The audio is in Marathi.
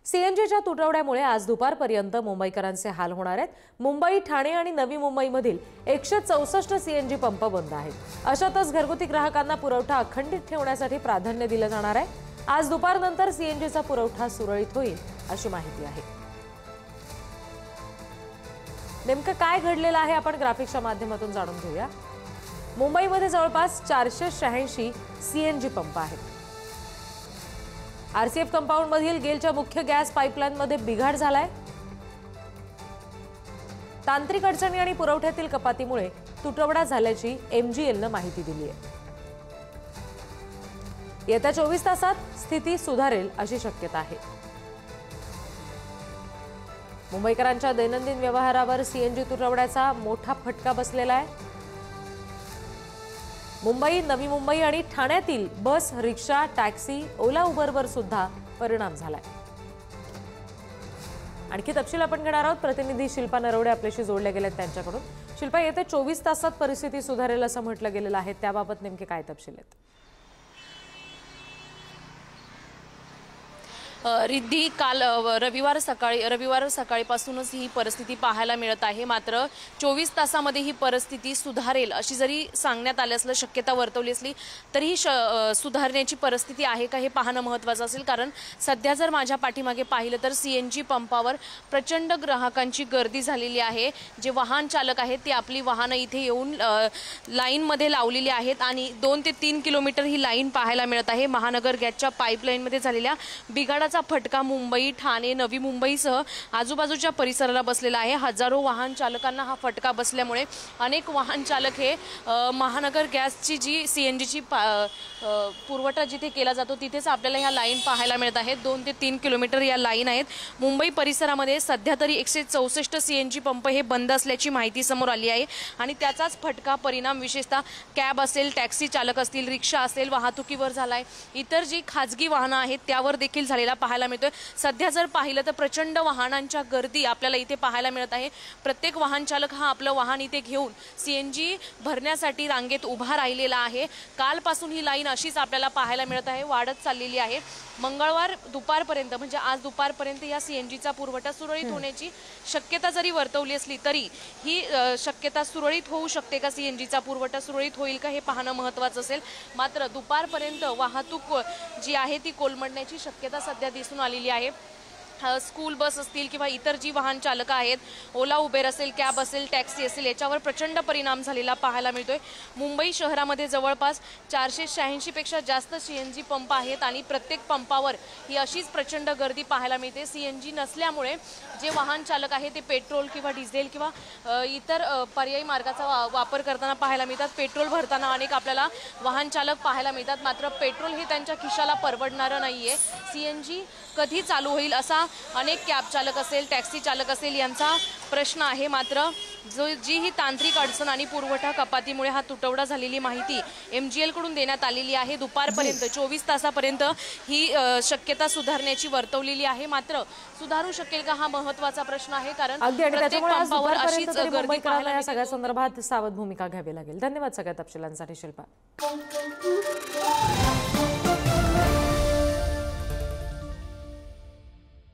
सीएनजीच्या तुटवड्यामुळे आज दुपारपर्यंत मुंबईकरांचे हाल होणार आहेत। मुंबई, ठाणे आणि नवी मुंबईमधील 164 सीएनजी पंप बंद आहेत। अशातच घरगुती ग्राहकांना पुरवठा अखंडित ठेवण्यासाठी प्राधान्य दिले जाणार आहे। आज दुपारनंतर सीएनजीचा पुरवठा सुरळीत होईल अशी माहिती आहे। नेमकं काय घडलेलं आहे आपण ग्राफिक्सच्या माध्यमातून जाणून घेऊया। मुंबईमध्ये जवळपास 486 सीएनजी पंप आहेत। आरसीएफ कंपाऊंड मधील गेलच्या मुख्य गॅस पाईपलाईनमध्ये बिघाड झालाय। तांत्रिक अडचणी आणि पुरवठ्यातील कपातीमुळे तुटवडा झाल्याची एमजीएलने माहिती दिली आहे। येत्या 24 तासात स्थिती सुधारेल अशी शक्यता आहे। मुंबईकरांच्या दैनंदिन व्यवहारावर सीएनजी तुटवड्याचा मोठा फटका बसलेला आहे। मुंबई, नवी मुंबई आणि ठाण्यातील बस, रिक्षा, टॅक्सी, ओला, उबरवर सुद्धा परिणाम झालाय। आणखी तपशील आपण घेणार आहोत। प्रतिनिधी शिल्पा नरवडे आपल्याशी जोडले गेलेत त्यांच्याकडून। शिल्पा, येत्या 24 तासात परिस्थिती सुधारेल असं म्हटलं गेलेलं आहे, त्याबाबत नेमके काय तपशील आहेत? रिद्धी, काल रविवार सकाळीपासूनच ही परिस्थिती पाहायला मिळत आहे। मात्र 24 तासामध्ये ही परिस्थिती सुधारेल अशी जरी सांगण्यात आले असलं, शक्यता वर्तवली असली तरीही सुधारण्याची परिस्थिती आहे का हे पाहणं महत्त्वाचं असेल। कारण सध्या जर माझ्या पाठीमागे पाहिलं तर सीएनजी पंपावर प्रचंड ग्राहकांची गर्दी झालेली आहे। जे वाहन चालक आहेत ते आपली वाहनं इथे येऊन लाईनमध्ये लावलेली आहेत आणि 2 ते 3 किलोमीटर ही लाईन पाहायला मिळत आहे। महानगर गॅसच्या पाईपलाईनमध्ये झालेल्या बिघाडाचा फटका मुंबई, ठाणे, नवी मुंबईसह आजूबाजूच्या परिसराला बसलेला आहे। हजारो वाहन चालकांना हा फटका बसल्यामुळे अनेक वाहन चालक हे महानगर गॅसची जी सीएनजीची पुरवठा जिथे केला जातो तिथेच आपल्याला ह्या लाईन पाहायला मिळत आहेत। 2 ते 3 किलोमीटर या लाईन आहेत। मुंबई परिसरामध्ये सध्या तरी 164 सीएनजी पंप हे बंद असल्याची माहिती समोर आली आहे आणि त्याचाच फटका परिणाम विशेषतः कॅब असेल, टॅक्सी चालक असतील, रिक्षा असेल, वाहतुकीवर झालाय। इतर जी खाजगी वाहनं आहेत त्यावर देखील झालेला पाहायला मिळतोय। सध्या जर पाहिलं तर प्रचंड वाहनांच्या गर्दी आपल्याला इथे पाहायला मिळत आहे। प्रत्येक वाहन चालक हा आपलं वाहन इथे घेऊन सीएनजी भरण्यासाठी रांगेत उभा राहिलेला आहे। कालपासून ही लाईन अशीच आपल्याला पाहायला मिळत आहे, वाढत चाललेली आहे। मंगळवार दुपारपर्यंत म्हणजे आज दुपारपर्यंत या सीएनजीचा पुरवठा सुरळीत होण्याची शक्यता जरी वर्तवली असली तरी ही शक्यता सुरळीत होऊ शकते का? सीएनजीचा पुरवठा सुरळीत होईल का हे पाहणं महत्त्वाचं असेल। मात्र दुपारपर्यंत वाहतूक जी आहे ती कोलमडण्याची शक्यता सध्या दिसून आलेली आहे। स्कूल बस असतील किंवा इतर जी वाहन चालक आहेत, ओला, उबेर असेल, कॅब असेल, टॅक्सी असेल, याच्यावर प्रचंड परिणाम झालेला पाहायला मिळतोय। मुंबई शहरामध्ये जवळपास 486 पेक्षा जास्त सीएनजी पंप आहेत आणि प्रत्येक पंपावर ही अशीच प्रचंड गर्दी पाहायला मिळते। सीएनजी नसल्यामुळे जे वाहन चालक आहे ते पेट्रोल किंवा डिझेल किंवा इतर पर्यायी मार्गाचा वापर करताना पाहायला मिळतात। पेट्रोल भरताना अनेक आपल्याला वाहन चालक पाहायला मिळतात, मात्र पेट्रोल हे त्यांच्या खिशाला परवडणारं नाहीये। सीएनजी कधी चालू होईल असा अनेक कॅब चालक असेल, टॅक्सी चालक असेल यांचा प्रश्न आहे। मात्र जी ही तांत्रिक अडचण आणि पुरवठा कपातीमुळे हा तुटवडा झालेली माहिती एमजीएल कडून देण्यात आलेली आहे। दुपारपर्यंत 24 तासापर्यंत ही शक्यता सुधारण्याची वर्तवलेली आहे। मात्र सुधारू शकेल का हा महत्त्वाचा प्रश्न आहे, कारण प्रत्येक पंपावर अशीच गर्दी पाहायला या सगळ्या संदर्भात सावध भूमिका घ्यावी लागेल। धन्यवाद सगळ्या तपशिलांसाठी शिल्पा।